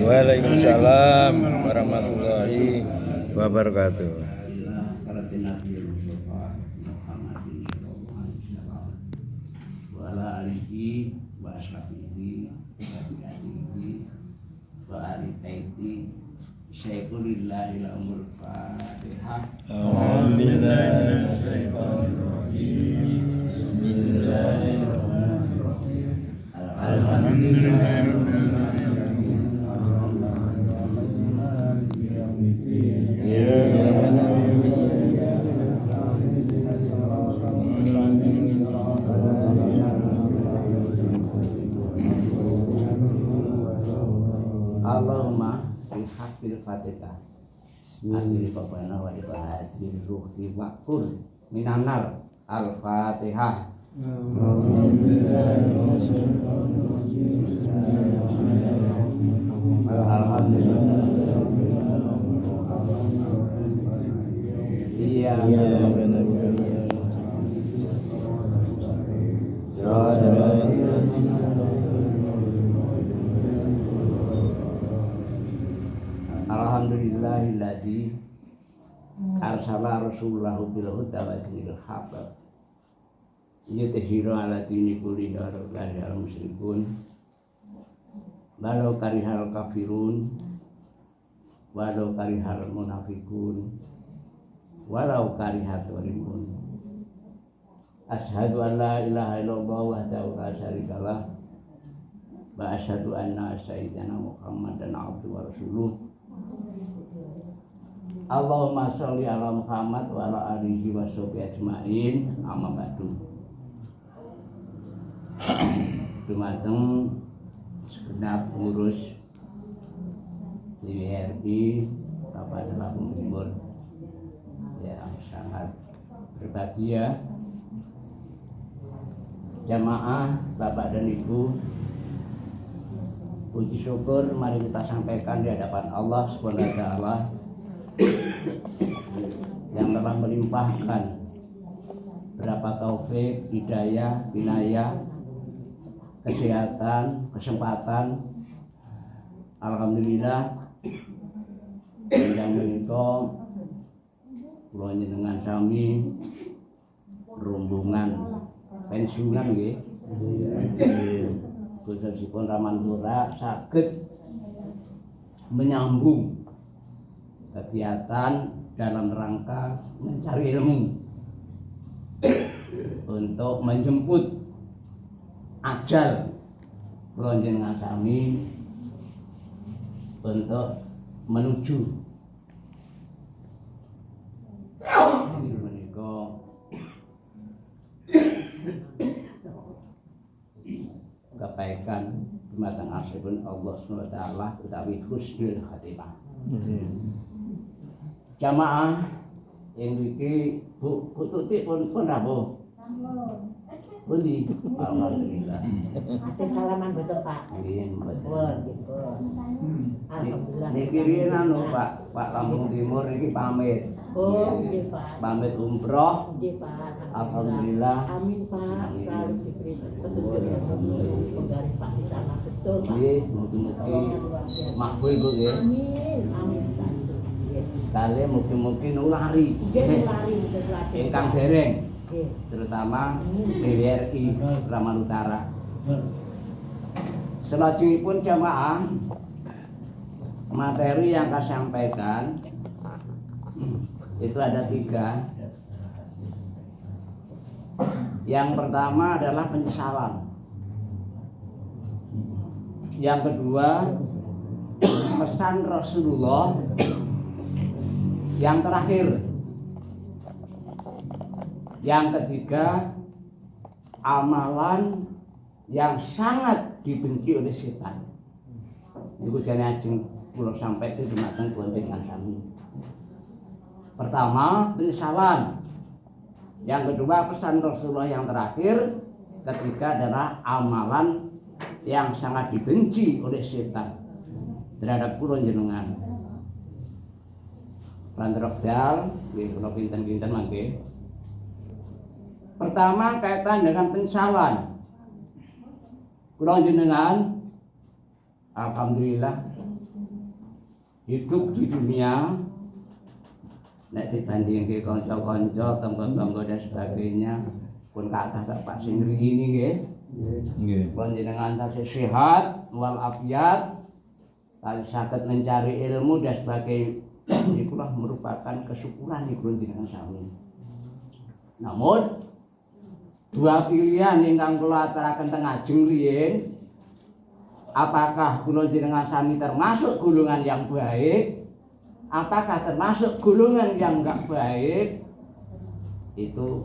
Waalaikumsalam warahmatullahi wabarakatuh. Wala alihi wa ashabihi wa ali baiti syaikhulillahil amrul fatihah. Alhamdulillahirrahmanirrahim. Bismillahirrahmanirrahim. Alhamdulillahirrahmanirrahim. Allahumma bihaqqil fatihah adil qabana wa ibadil ruhi wa qur minanar al-fatihah. Alhamdulillah. Iya. Alhamdulillahilladzi arsala rasulahu bil huda wa dinil haqq yudhiru ala dini kulli karihal musyrikun walau karihal kafirun walau karihal munafikun walau karihat walimun. Asyhadu an la ilaha illallah wahdahu la syarikalah wa asyhadu anna sayyidana Muhammadan abduhu wa rasuluh. Allahumma sholli ala Muhammad wa ala alihi wa sahbihi ajmain. Amma ba'du. Dumateng segenap pengurus DWRI Kabupaten Lampung Timur yang sangat berbahagia, jamaah Bapak dan Ibu, puji syukur mari kita sampaikan di hadapan Allah Subhanahu wa taala yang telah melimpahkan berapa taufik, hidayah, inayah, kesehatan, kesempatan. Alhamdulillah yang menika kula njenengan sami rombongan pensiunan nggih. Khususipun Ramantura saged menyambung kegiatan dalam rangka mencari ilmu untuk menjemput ajal kula njenengan sami untuk menuju menika kebaikan dumateng asripun Allah Subhanahu wa taala utawi husnul khatimah. Jamaah yang iki Bu Tutik pun rawuh. Pundi? Alhamdulillah. Atur salaman betul Pak. Nggih, mboten. Alhamdulillah. Niki riyen anu Pak Lampung Timur niki pamit. Oh, nggih Pak. Pamit umroh. Nggih Pak. Alhamdulillah. Amin Pak. Selalu diberi petunjuk yang penggaris Pak di sana betul Pak. Nggih, mugi-mugi makbul Bu nggih. Amin. Amin Pak. Kali mugi-mugi nulari. Nggih nulari sesuatu. Ingkang dereng. Nggih. Terutama DWRI Raman Utara. Selajengipun jamaah, materi yang akan sampaikan itu ada 3. Yang pertama adalah penyesalan. Yang kedua pesan Rasulullah. Yang terakhir, yang ketiga, amalan yang sangat dibenci oleh setan. Niku jane ajeng kula sampaikan dumateng panjenengan sami. Pertama, penyesalan. Yang kedua, pesan Rasulullah. Yang terakhir, ketiga adalah amalan yang sangat dibenci oleh setan terhadap kula jenengan. Rantrok dal, nggih kula pinten-pinten mangke. Pertama kaitan dengan penyesalan. Kula jenengan alhamdulillah hidup di dunia nek dibandingke kanca-kanca, tangga-tangga dan sebagainya pun kathah tak Pak sing ngrini nggih. Nggih. Panjenengan tasih sehat wal afiat, kali saged mencari ilmu dan sebagainya. Itulah merupakan kesyukuran di panjenengan sami. Namun dua pilihan ingkang kula aturaken teng ajeng riyin, apakah kula jenengan sami termasuk golongan yang baik, apakah termasuk golongan yang enggak baik, itu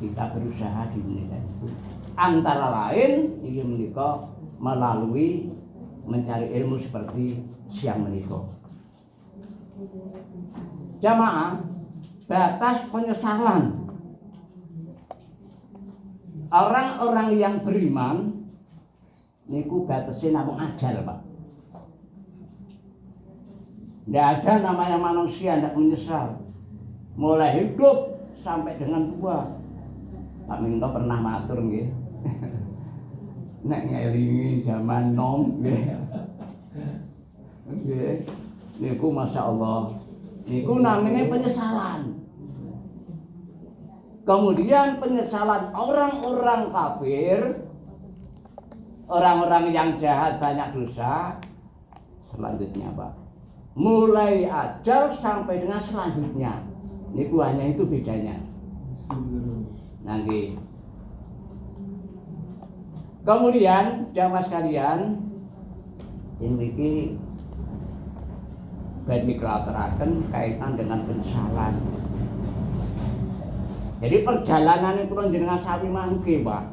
kita berusaha di menika itu. Antara lain ini menika melalui mencari ilmu seperti siang menika. Jamaah, batas penyesalan orang-orang yang beriman niku batasnya namung ajal, Pak. Tidak ada namanya manusia tidak menyesal mulai hidup sampai dengan tua. Pak Minto pernah matur nggih. Nek ngelingi zaman nom nggih. Nggih. Niku masyaallah. Niku namanya penyesalan. Kemudian penyesalan orang-orang kafir, orang-orang yang jahat banyak dosa. Selanjutnya, Pak, mulai ajal sampai dengan selanjutnya. Niku hanya itu bedanya. Nanti. Kemudian jamaah sekalian, ini badhe aturaken kaitan dengan penyesalan. Jadi perjalanan itu jenengan sami mangke, Pak.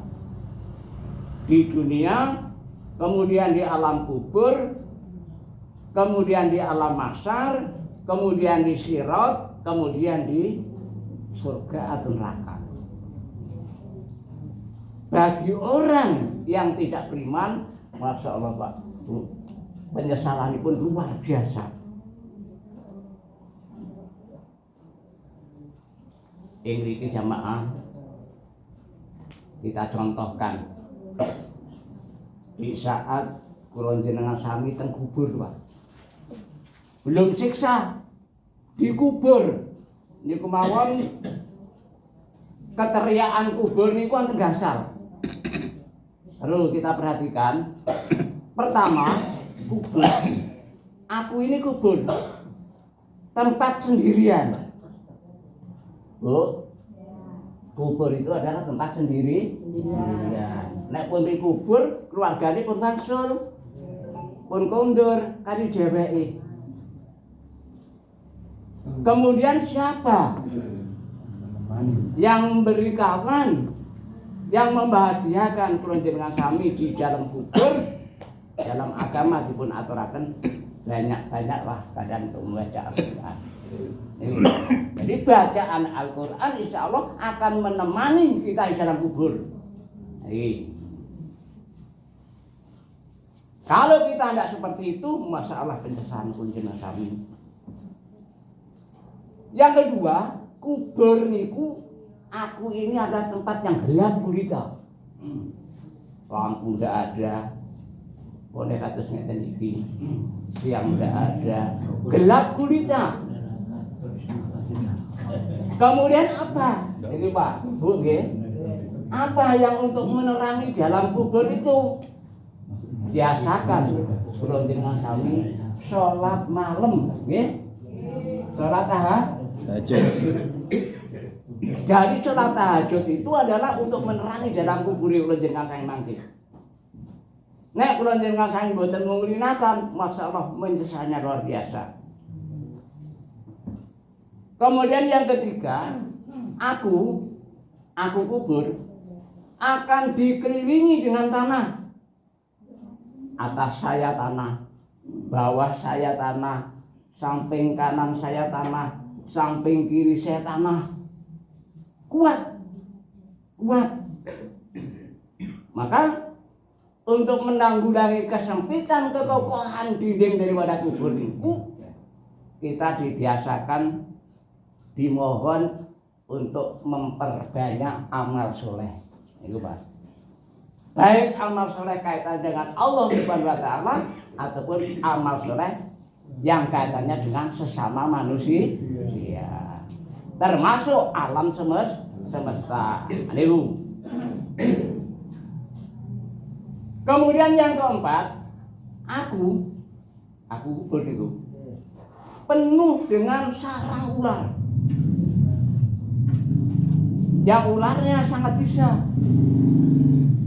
Di dunia, kemudian di alam kubur, kemudian di alam mahsyar, kemudian di sirat, kemudian di surga atau neraka. Bagi orang yang tidak beriman, masya Allah Pak, penyesalan pun luar biasa. Ini jamaah kita contohkan di saat kula jenengan sami teng kubur, Pak. Belum siksa dikubur niku mawon keteriakan kubur niku wonten gangsal. Perlu kita perhatikan. Pertama, kubur. Aku ini kubur. Tempat sendirian. Bu, kubur itu adalah tempat sendirian. Nek pun dikubur, keluargane pun wangsul, pun kondur kali dheweke. Kemudian siapa yang memberi kawan, yang membahagiakan kula jenengan sami di dalam kubur? Dalam agama dipun aturaken banyak-banyaklah kadang untuk membaca Al-Qur'an. Jadi bacaan Al-Qur'an insya Allah akan menemani kita di dalam kubur. Kalau kita tidak seperti itu, masalah penyesalan pun jenengan sami. Yang kedua, kubur niku aku ini adalah tempat yang gelap gulita. Lampu tidak ada. Boleh kados ngeten iki. Siang tidak ada. Gelap gulita. Kemudian apa? Ini Pak, Bu nggih. Apa yang untuk menerangi dalam kubur itu? Biasakan kula jenengan sami salat malam, nggih. Salat tahajud. Jadi salat tahajud itu adalah untuk menerangi dalam kubur kula jenengan sami mangke. Nek kula jenengan sami mboten ngulinaken, masyaallah menyesalnya luar biasa. Kemudian yang ketiga, aku kubur akan dikelilingi dengan tanah. Atas saya tanah, bawah saya tanah, samping kanan saya tanah, samping kiri saya tanah. Kuat. Maka untuk menanggulangi kesempitan kekokohan dinding daripada kubur itu, kita dibiasakan, dimohon untuk memperbanyak amal soleh. Itu Pak. Baik amal soleh kaitan dengan Allah Subhanahu wa taala ataupun amal soleh yang kaitannya dengan sesama manusia, termasuk alam semesta. Aduh. Kemudian yang keempat, aku begitu penuh dengan sarang ular. Yang ularnya sangat bisa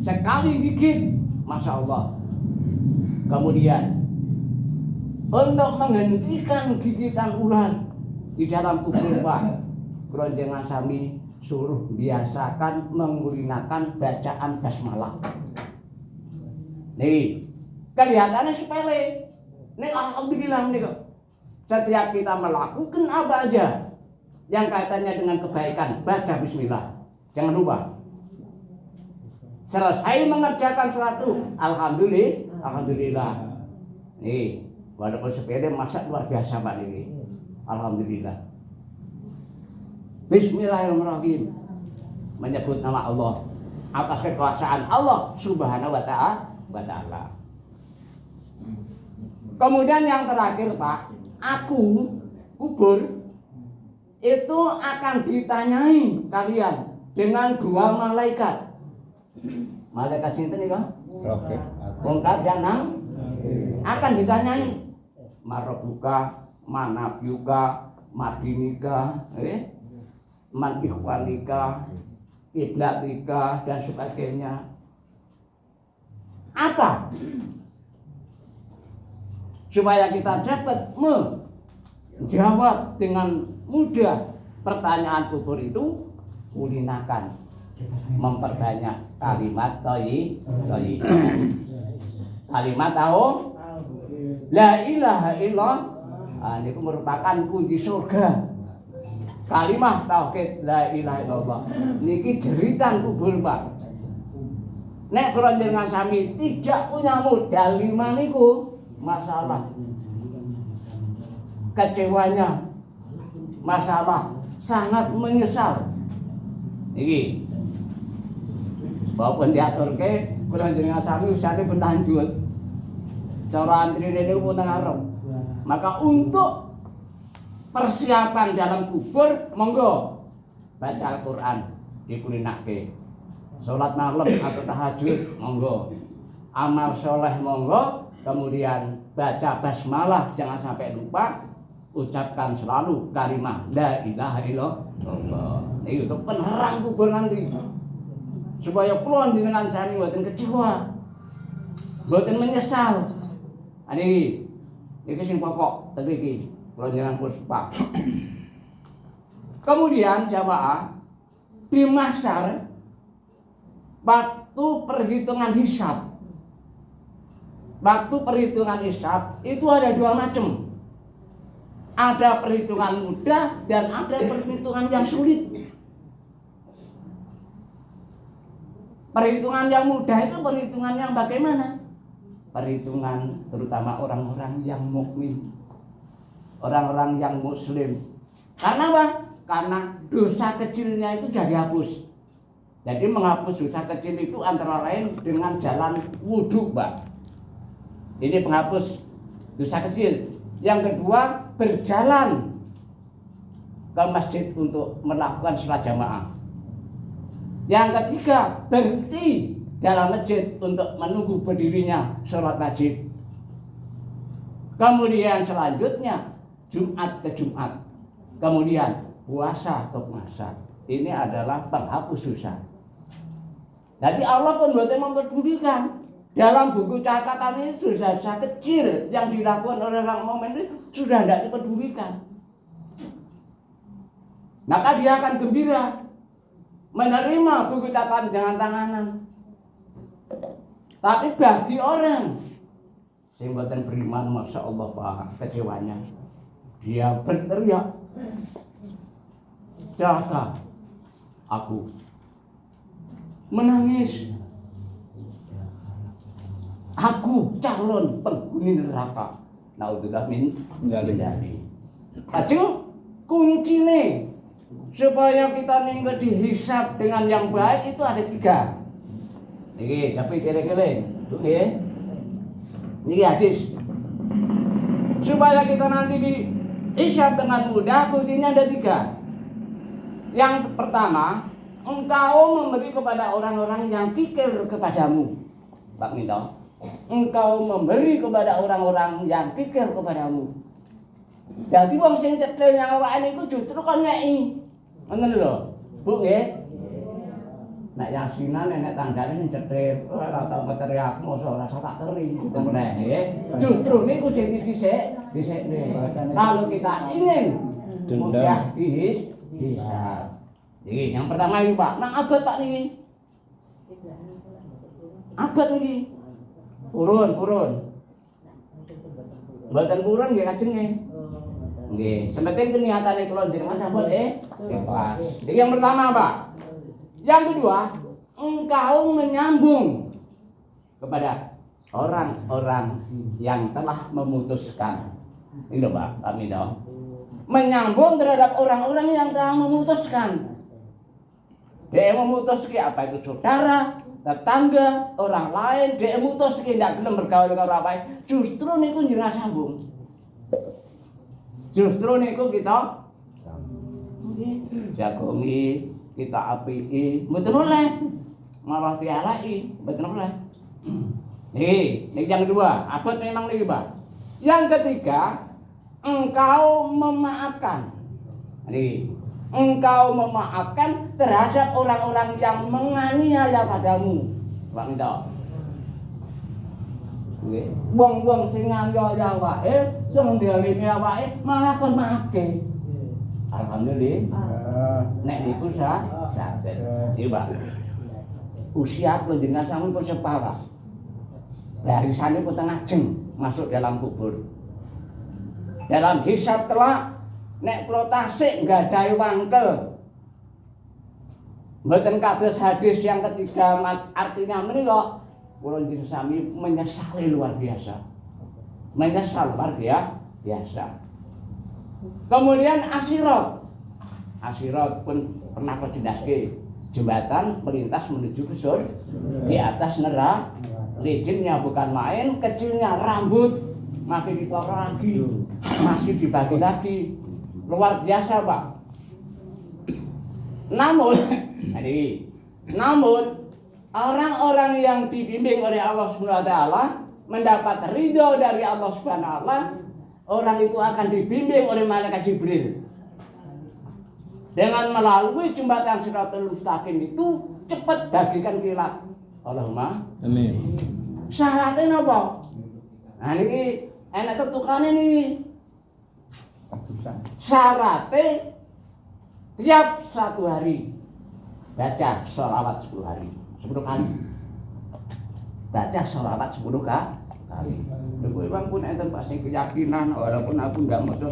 sekali gigit, masya Allah. Kemudian untuk menghentikan gigitan ular di dalam kubur Pak, Kronjengan Sami suruh biasakan menggunakan bacaan basmalah. Nih, kelihatannya sepele. Nih alhamdulillah nih kok. Setiap kita melakukan apa aja yang kaitannya dengan kebaikan, baca bismillah. Jangan lupa. Selesai mengerjakan suatu, alhamdulillah. Nih, walaupun sepele masa luar biasa Pak ini. Alhamdulillah. Bismillahirrahmanirrahim. Menyebut nama Allah atas kekuasaan Allah Subhanahu wa ta'ala. Kemudian yang terakhir Pak, aku kubur itu akan ditanyai kalian dengan dua malaikat. Malaikat sinten nika? Roket. Mungkar dan akan ditanyai marabuka, manabyuka, madinika, man ikhwanika, kiblatika dan sebagainya. Apa? Supaya kita dapat menjawab dengan mudah pertanyaan kubur itu, ulinakan memperbanyak kalimat thayyibah. Kalimat tahu la ilaha illallah, ini merupakan kunci surga. Kalimat tauhid la ilaha illallah niki jeritan kubur Pak. Nek Kronjengan Sami tidak punya modal 5 niku, masalah kecewanya, masalah sangat menyesal. Iki walaupun diaturke Kronjengan Sami usane pun lanjut. Cara antrine niku pun ngarep. Maka untuk persiapan dalam kubur monggo baca Al-Qur'an dikulinake. Salat malam atau tahajud monggo. Amal soleh monggo. Kemudian baca basmalah, jangan sampai lupa. Ucapkan selalu kalimat la ilaha illallah. Itu penerang kubur nanti. Supaya kula dengan sami mboten kecewa. Mboten menyesal. Ini sing pokok tadi iki kula njenengan puspa. Kemudian jamaah di mahsyar waktu perhitungan hisab. Waktu perhitungan hisab itu ada 2 macam. Ada perhitungan mudah dan ada perhitungan yang sulit. Perhitungan yang mudah itu perhitungan yang bagaimana? Perhitungan terutama orang-orang yang mukmin, orang-orang yang muslim. Karena apa? Karena dosa kecilnya itu sudah dihapus. Jadi menghapus dosa kecil itu antara lain dengan jalan wudhu, Mbak. Ini penghapus dosa kecil. Yang kedua, berjalan ke masjid untuk melakukan salat jamaah. Yang ketiga, berhenti dalam masjid untuk menunggu berdirinya salat wajib. Kemudian selanjutnya Jumat ke Jumat. Kemudian puasa ke puasa. Ini adalah penghapus dosa. Jadi Allah pun buatnya memperdulikan. Dalam buku catatan ini dosa-dosa kecil yang dilakukan oleh orang mukmin itu sudah tidak dipedulikan. Maka dia akan gembira menerima buku catatan dengan tanganan. Tapi bagi orang yang buatan beriman, masya Allah Pak, kecewanya dia berteriak, celaka aku, menangis, aku calon penghuni neraka. Naudzubillah min dzalik. Lajeng kuncine supaya kita ninggal dihisab dengan yang baik itu ada 3. Niki tapi kira-kira nggih. Niki hadis supaya kita nanti dihisab dengan mudah, kuncinya ada 3. Yang pertama, engkau memberi kepada orang-orang yang kikir kepadamu. Pak Minto, engkau memberi kepada orang-orang yang kikir kepadamu. Jadi wong sing cethil yang awake niku justru kon ngeki. Ngoten lho. Bu nggih. Nek yang sinan nek tanggane sing cethil ora tau teriak mosok ora tak teri gitu meneh nggih. Justru niku sing dhisikne. Kalau kita ingin mudah bisa. Jadi yang pertama ini Pak, nang abad Pak niki. Abad niki. Purun. Mboten purun nggih kajeng nggih. Nggih, sementing niatane kula njenengan sampun ikhlas. Jadi yang pertama Pak. Yang kedua, engkau menyambung kepada orang-orang yang telah memutuskan. Ini lho Pak, kami dong. Menyambung terhadap orang-orang yang telah memutuskan. Dia memutuskan apa itu saudara, tetangga, orang lain, dia memutuskan tidak gelem bergaul dengan orang lain. Justru niku njenengan sambung. Justru niku kita jagongi, kita apiki, mboten oleh. Malah dialaki, mboten oleh. Nih yang kedua, abot memang niki, Pak. Yang ketiga, engkau memaafkan. Nih, engkau memaafkan terhadap orang-orang yang menganiaya padamu. Pak Minto. Nggih, wong-wong sing nganiaya awake, sing ndelime awake malah kon maafke. Alhamdulillah. Nek niku saged. Iki, Pak. Usia panjenengan sampun separuh. Barisane pun tengah jeng masuk dalam kubur. Dalam hisab kelak nek kula tasik nggadahi wangkel. Mboten kados hadis yang ketiga, artinya menika kula njenengan sami menyesali luar biasa. Menyesal luar biasa. Kemudian asirat. Asirat pun pernah kula jelaske, jembatan melintas menuju ke surga. Di atas neraka, licinnya bukan main, kecilnya rambut masih dipotong lagi, masih dibagi lagi. Luar biasa, Pak. Namun orang-orang yang dibimbing oleh Allah Subhanahu wa taala mendapat ridho dari Allah Subhanahu wa taala, orang itu akan dibimbing oleh malaikat Jibril. Dengan melalui jembatan Shirathul Mustaqim itu cepat bagikan kilat. Allahumma amin. Syaratnya napa? Nah niki enak tetukane niki. Syaratnya tiap 1 hari baca sholawat 10 hari, 10 kali. Baca sholawat 10 kali. Lho memang pun enten pasti keyakinan walaupun aku enggak maca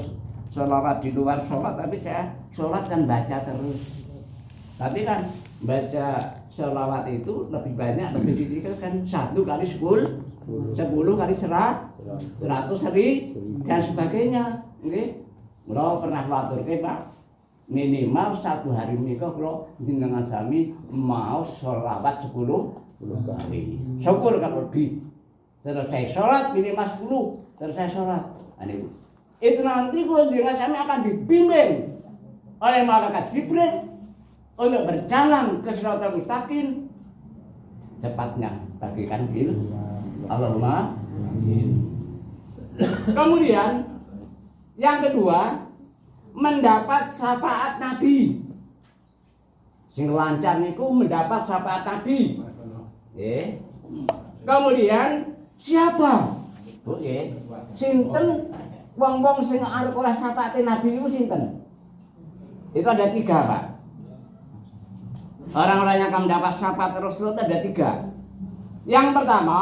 sholawat di luar sholat, tapi saya sholat kan baca terus. Tapi kan baca sholawat itu lebih banyak, lebih dikit kan 1 kali 10 kali 100 hari dan sebagainya. Nggih. Kula pernah maturke, Pak, minimal 1 hari menika kula jenengan sami mau sholawat 10 kali. Syukur kalau lebih. Selesai sholat minimal 10, selesai sholat. Itu nanti kula jenengan sami akan dibimbing oleh malaikat Jibril untuk berjalan ke Shirathul Mustaqim cepatnya bagikan bil. Allahumma amin. Kemudian yang kedua, mendapat syafaat Nabi. Sing lancar niku mendapat syafaat Nabi. Kemudian siapa? Bu nggih. Sinten wong-wong sing arep oleh syafaat Nabi niku sinten? Itu ada 3, Pak. Orang-orang yang akan mendapat syafaat Rasul itu ada 3. Yang pertama,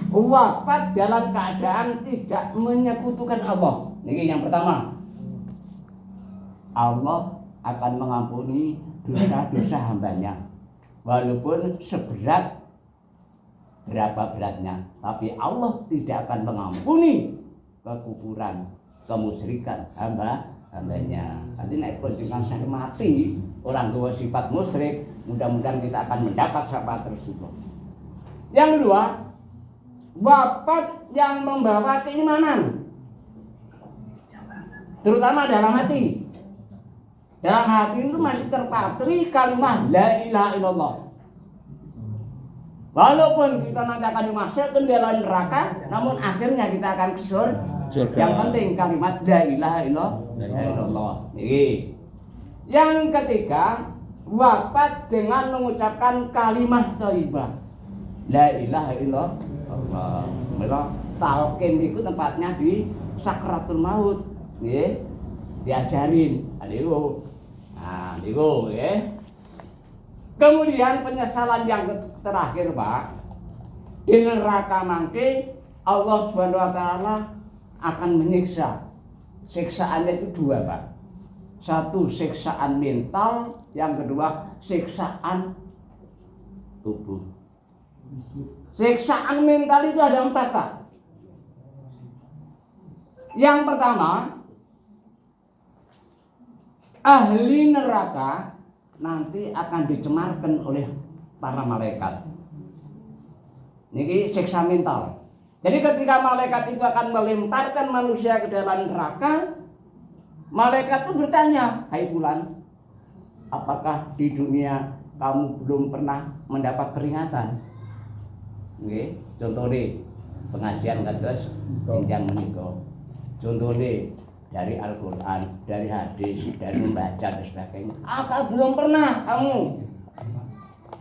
wafat dalam keadaan tidak menyekutukan Allah. Ini yang pertama. Allah akan mengampuni dosa-dosa hambanya, walaupun seberat berapa beratnya, tapi Allah tidak akan mengampuni kekufuran, kemusyrikan hambanya. Nanti nek panjenengan saya mati orang gawa sifat musyrik, mudah-mudahan kita akan mendapat syafaat tersebut. Yang kedua, wafat yang membawa keimanan, terutama dalam hati. Dalam hati itu masih terpatri kalimat la ilaha illallah. Walaupun kita nanti akan dimasukkan dalam neraka, namun akhirnya kita akan ke surga. Yang penting kalimat la ilaha illallah. Yang ketiga, wafat dengan mengucapkan kalimat thayyibah. La ilaha illallah. Mila talqin itu tempatnya di sakratul maut, nggih. Diajarin, niku. Nah, niku nggih. Kemudian penyesalan yang terakhir, Pak, di neraka mangke Allah Subhanahu wa taala akan menyiksa. Siksaannya itu dua, Pak. Satu siksaan mental, yang kedua siksaan tubuh. Siksaan mental itu ada 4, Pak. Yang pertama, ahli neraka nanti akan dicemarkan oleh para malaikat. Ini siksa mental. Jadi ketika malaikat itu akan melemparkan manusia ke dalam neraka, malaikat itu bertanya, "Hai fulan, apakah di dunia kamu belum pernah mendapat peringatan?" Nggih, contohnya pengajian kados enjang menika. Contohnya dari Al-Quran, dari hadis, dari membaca dan sebagainya. Apa belum pernah kamu?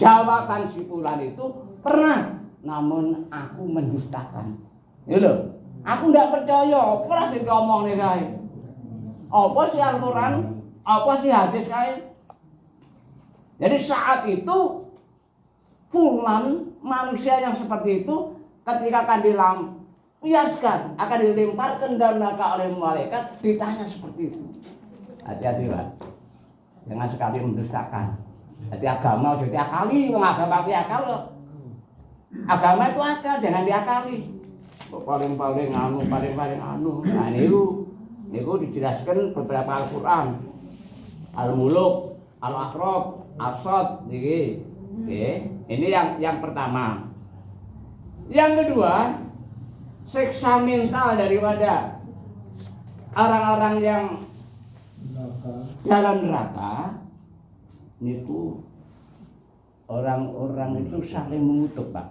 Jawaban si fulan itu pernah, namun aku mendustakan. Ya loh, aku tidak percaya. Apa sih ngomong nih guys? Apa sih Al-Quran? Apa sih hadis guys? Jadi saat itu fulan manusia yang seperti itu ketika akan dilampiaskan, akan dilemparkan dalam neraka oleh malaikat, ditanya seperti itu. Hati-hati, Pak. Jangan sekali mendustakan. Jadi agama jadi akali, agama akal loh. Agama itu akal, jangan diakali. Paling-paling anu. Nah niku dijelaskan beberapa Al-Quran. Al-Muluk, Al-Aqrab, As-Sad niki. Ini yang pertama. Yang kedua, siksa mental daripada orang-orang yang dalam neraka niku, orang-orang itu saling mengutuk, Pak,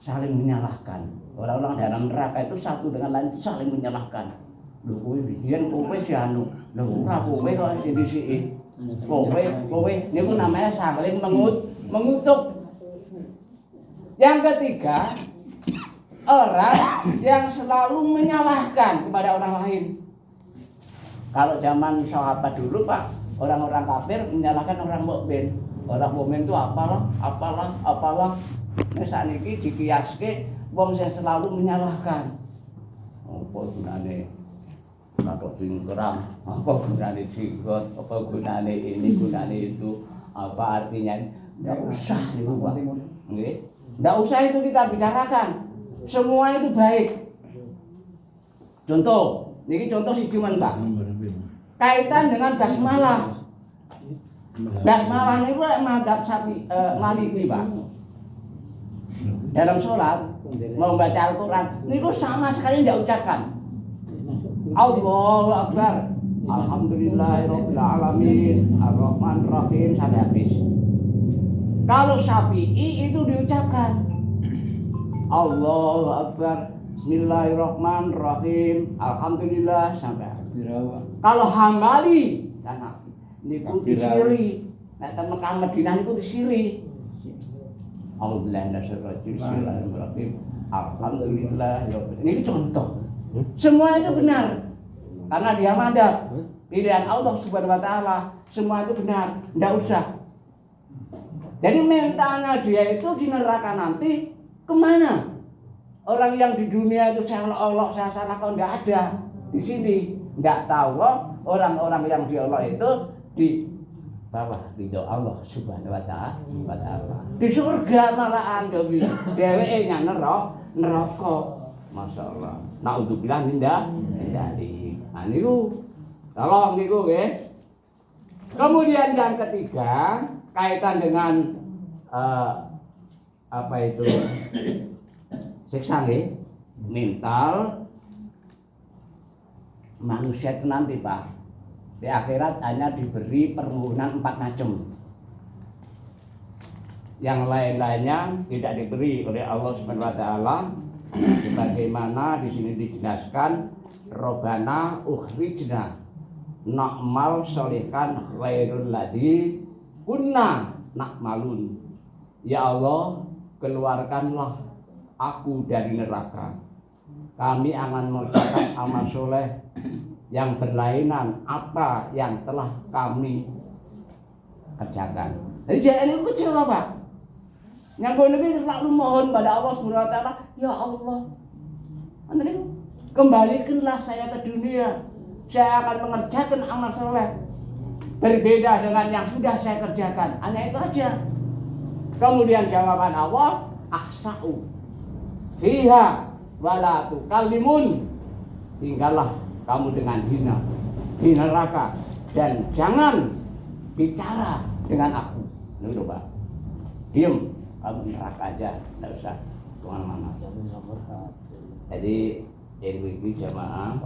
saling menyalahkan. Orang-orang dalam neraka itu satu dengan lain saling menyalahkan. Lho kowe biyen kowe si anu, lho ora kowe kok dhisiki. Kowe niku namanya saling mengutuk. Yang ketiga, orang yang selalu menyalahkan kepada orang lain. Kalau zaman sahabat dulu, Pak, orang-orang kafir menyalahkan orang mukmin. Orang mukmin itu apalah. Nah saniki dikiyaske wong yang selalu menyalahkan. Apa gunane katok singkrang, apa gunane sigot, apa gunane ini, gunane itu, apa artinya? Enggak usah niku, Pak. Nggih. Enggak usah itu kita bicarakan. Semua itu baik. Contoh, ini contoh sigiman, Pak. Kaitan dengan basmalah. Basmalah ini madzhab Maliki, Pak. Dalam sholat mau baca Al-Quran, ini sama sekali tidak ucapkan Allahu Akbar, Alhamdulillahirabbil alamin, Ar-Rahmanir Rahim sampai habis. Kalau Syafi'i itu diucapkan Allahu Akbar, Bismillahirrahmanirrahim, Alhamdulillah sampai habis. Kalau Hambali dan niku disiri, nek teng Mekah Madinah niku disiri. Bismillahirrahmanirrahim, Alhamdulillah. Ini contoh. Semua itu benar karena dia madzhab pilihan Allah Subhanahu wa taala. Semua itu benar, enggak usah. Jadi mentalnya dia itu di neraka nanti kemana? Orang yang di dunia itu saya Allah, saya salah, kau enggak ada di sini. Enggak tahu orang-orang yang di Allah itu di bawah ridho Allah Subhanahu wa taala. Di surga malahan dheweke nya neraka. Masyaallah. Naudzubillah min dzalik. Nah niku tolong niku nggih. Kemudian yang ketiga kaitan dengan apa itu siksa nggih. Mental manusia itu nanti Pak di akhirat hanya diberi permohonan 4 macam. Yang lain-lainnya tidak diberi oleh Allah Subhanahu wa taala sebagaimana di sini dijelaskan Robbana ukhrijna na'mal sholihan ghairul ladzi kunna na'malun. Ya Allah, keluarkanlah aku dari neraka. Kami akan mengerjakan amal soleh yang berlainan apa yang telah kami kerjakan. Jadi jangan itu kecewa Pak. Yang gue negeri selalu mohon pada Allah Subhanahu wa taala, ya Allah, kembalikanlah saya ke dunia. Saya akan mengerjakan amal soleh berbeda dengan yang sudah saya kerjakan. Hanya itu aja. Kemudian jawaban Allah, ahsa'u fiha wala tukallimun. Tinggallah kamu dengan hina di neraka dan jangan bicara dengan aku. Ini Pak. Diam, kamu neraka aja, enggak usah kemana-mana. Jadi ini jamaah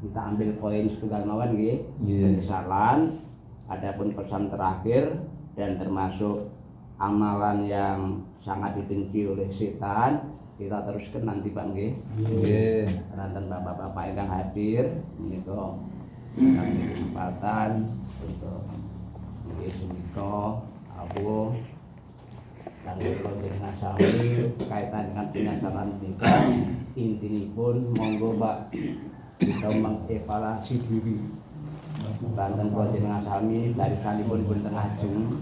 kita ambil poin setunggal mawon nggih. Penyesalan, adapun pesan terakhir dan termasuk amalan yang sangat dibenci oleh setan kita teruskan nanti Pak nggih. Nggih. Ranten bapak-bapak ingkang hadir menika kami kesempatan untuk nggih senika abu dan dengan sami kaitan dengan penyesalan kita intinipun monggo Pak kita mengevaluasi diri. Ranten dengan sami dari sanipun pun tengah jeng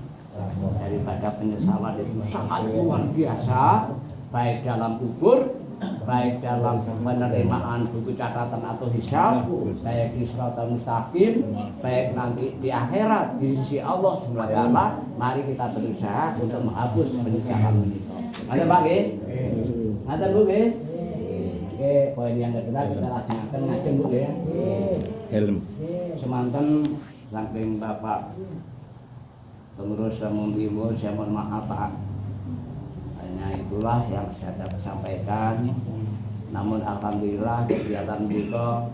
daripada penyesalan itu sangat luar biasa, baik dalam kubur, baik dalam penerimaan buku catatan atau hisab, baik di siratal mustaqim, baik nanti di akhirat di sisi Allah SWT. Mari kita berusaha untuk menghapus penyesalan ini. Ada Pak nggih? Ada Bu nggih? Oke, poin yang kedua kita laksanakan ngajeng Bu nggih. Helm. Semanten saking Bapak pengurus Lampung Timur, saya mohon maaf Pak. Hanya itulah yang saya dapat sampaikan. Namun alhamdulillah kegiatan kita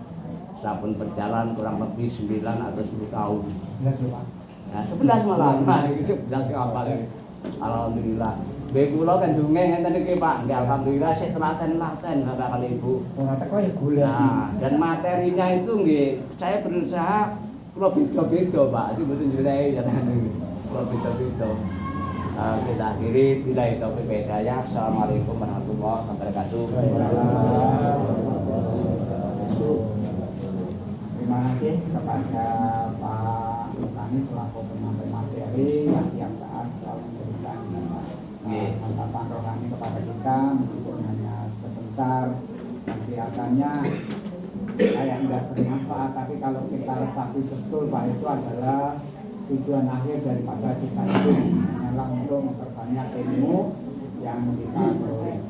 sampun berjalan kurang lebih 9 atau 10 tahun. 11 Pak. Nah, 11 malah. Nah, itu 11 kapal ini. Alhamdulillah. Baik kula kan dongeng ngenten iki Pak. Nggih alhamdulillah sik telaten-telaten Bapak kali Ibu. Ora teko ya gula. Nah, dan materinya itu nggih saya berusaha kula beda-beda Pak. Itu mboten jelehi ya. Kula beda-beda. Kita akhiri bila itu hidayah. Assalamualaikum warahmatullahi wabarakatuh. Terima kasih kepada Pak Tani selaku penyampaian materi yang tiap saat selalu memberikan santapan rohani kepada kita meskipun hanya sebentar dan kelihatannya kayak tidak bermanfaat, tapi kalau kita resapi betul bahwa itu adalah tujuan akhir daripada kita itu hanyalah untuk memperbanyak ilmu yang kita peroleh.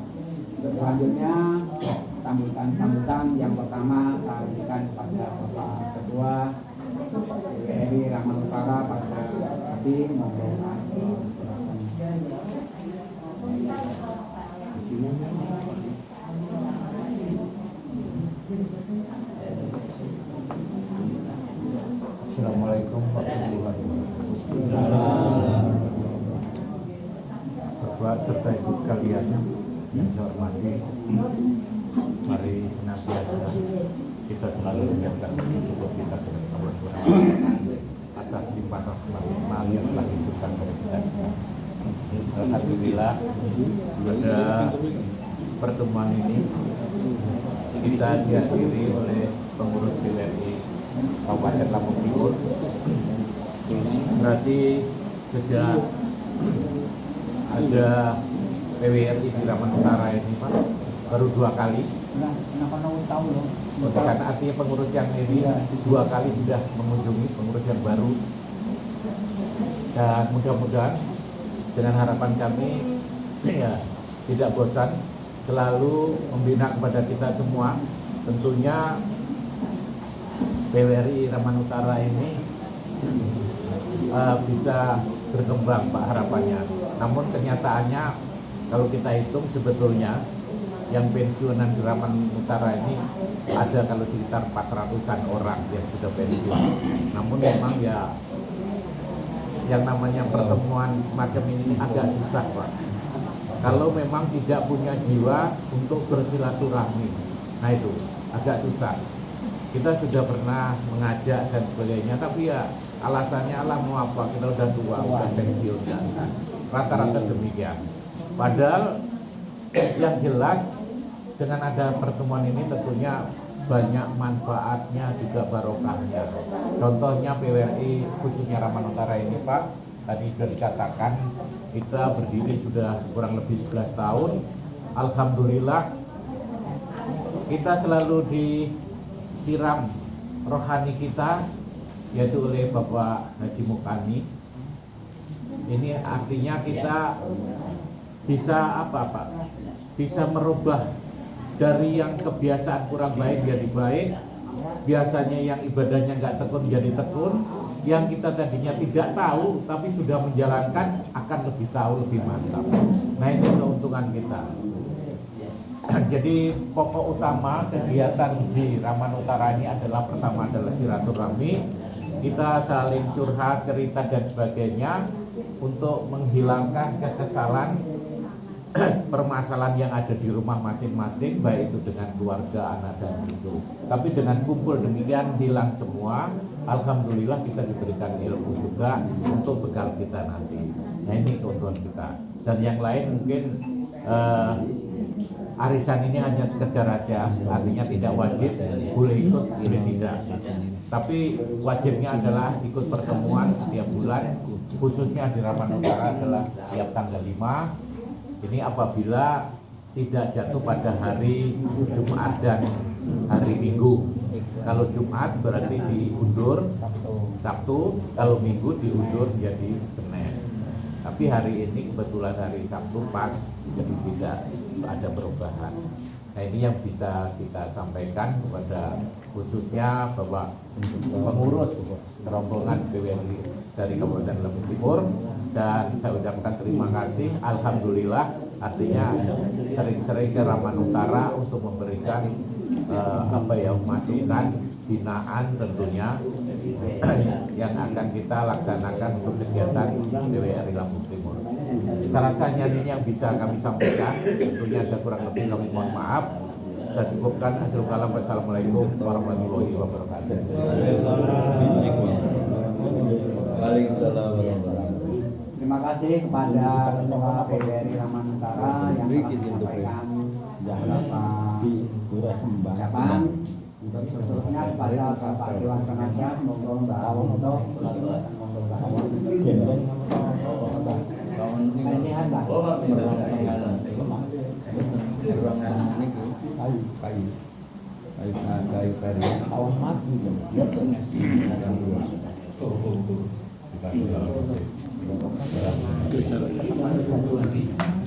Untuk selanjutnya sambutan yang pertama saya berikan kepada Bapak Ketua PWRI Raman Utara pada tadi memberikan Assalamualaikum warahmatullahi wabarakatuh. Bapak serta Ibu sekalian yang saya hormati, mari senantiasa kita selalu menjaga syukur kita kepada Allah Subhanahu wa taala atas limpahan rahmat yang telah diberikan kepada kita semua. Alhamdulillah pada pertemuan ini kita dihadiri oleh pengurus PWRI Kabupaten Lampung Timur. Berarti sejak ada PWRI di Raman Utara ini Pak baru 2 kali. Karena artinya pengurus yang ini 2 kali sudah mengunjungi pengurus yang baru. Dan mudah-mudahan dengan harapan kami ya tidak bosan selalu membina kepada kita semua. Tentunya PWRI Raman Utara ini bisa berkembang Pak harapannya. Namun kenyataannya Kalau kita hitung sebetulnya yang pensiunan di Raman Utara ini ada kalau sekitar 400-an orang yang sudah pensiun. Namun memang ya yang namanya pertemuan semacam ini agak susah, Pak. Kalau memang tidak punya jiwa untuk bersilaturahmi, nah itu agak susah. Kita sudah pernah mengajak dan sebagainya, tapi ya alasannya lah mau apa, kita udah tua, udah pensiun kan. Rata-rata demikian. Padahal yang jelas dengan ada pertemuan ini tentunya banyak manfaatnya juga barokahnya. Contohnya PWRI khususnya Raman Utara ini Pak, tadi sudah dikatakan kita berdiri sudah kurang lebih 11 tahun. Alhamdulillah kita selalu disiram rohani kita yaitu oleh Bapak Haji Mukani. Ini artinya kita bisa apa Pak? Bisa merubah dari yang kebiasaan kurang baik jadi baik, biasanya yang ibadahnya nggak tekun jadi tekun, yang kita tadinya tidak tahu tapi sudah menjalankan akan lebih tahu, lebih mantap. Nah ini keuntungan kita. Jadi pokok utama kegiatan di Raman Utara ini adalah pertama adalah silaturahmi, kita saling curhat, cerita dan sebagainya untuk menghilangkan kekesalan permasalahan yang ada di rumah masing-masing, baik itu dengan keluarga, anak dan cucu. Tapi dengan kumpul demikian hilang semua. Alhamdulillah kita diberikan ilmu juga untuk bekal kita nanti. Nah ini keuntungan kita. Dan yang lain mungkin arisan ini hanya sekedar aja, artinya tidak wajib, boleh ikut, boleh tidak. Tapi wajibnya adalah ikut pertemuan setiap bulan, khususnya di Raman Utara adalah tiap tanggal 5. Ini apabila tidak jatuh pada hari Jumat dan hari Minggu. Kalau Jumat berarti diundur Sabtu, kalau Minggu diundur jadi Senin. Tapi hari ini kebetulan hari Sabtu pas, jadi tidak ada perubahan. Nah ini yang bisa kita sampaikan kepada khususnya Bapak pengurus rombongan PWRI dari Kabupaten Lampung Timur. Dan saya ucapkan terima kasih, alhamdulillah, artinya sering-sering ke Raman Utara untuk memberikan masukan binaan tentunya yang akan kita laksanakan untuk kegiatan PWRI Lampung Timur. Saya rasanya ini yang bisa kami sampaikan, tentunya ada kurang lebih kami mohon maaf. Saya cukupkan, akhirul kalam, wassalamualaikum warahmatullahi wabarakatuh. Waalaikumsalam warahmatullahi. Terima kasih kepada Ketua PWRI Raman Utara yang telah menyampaikan beberapa ucapan. Untuk seterusnya kepada Bapak Dewan Penasihat, monggo Mbak Awang untuk monggo Mbak Awang. Sehat Mbak. Kayu karya. Awang mati. Terima kasih.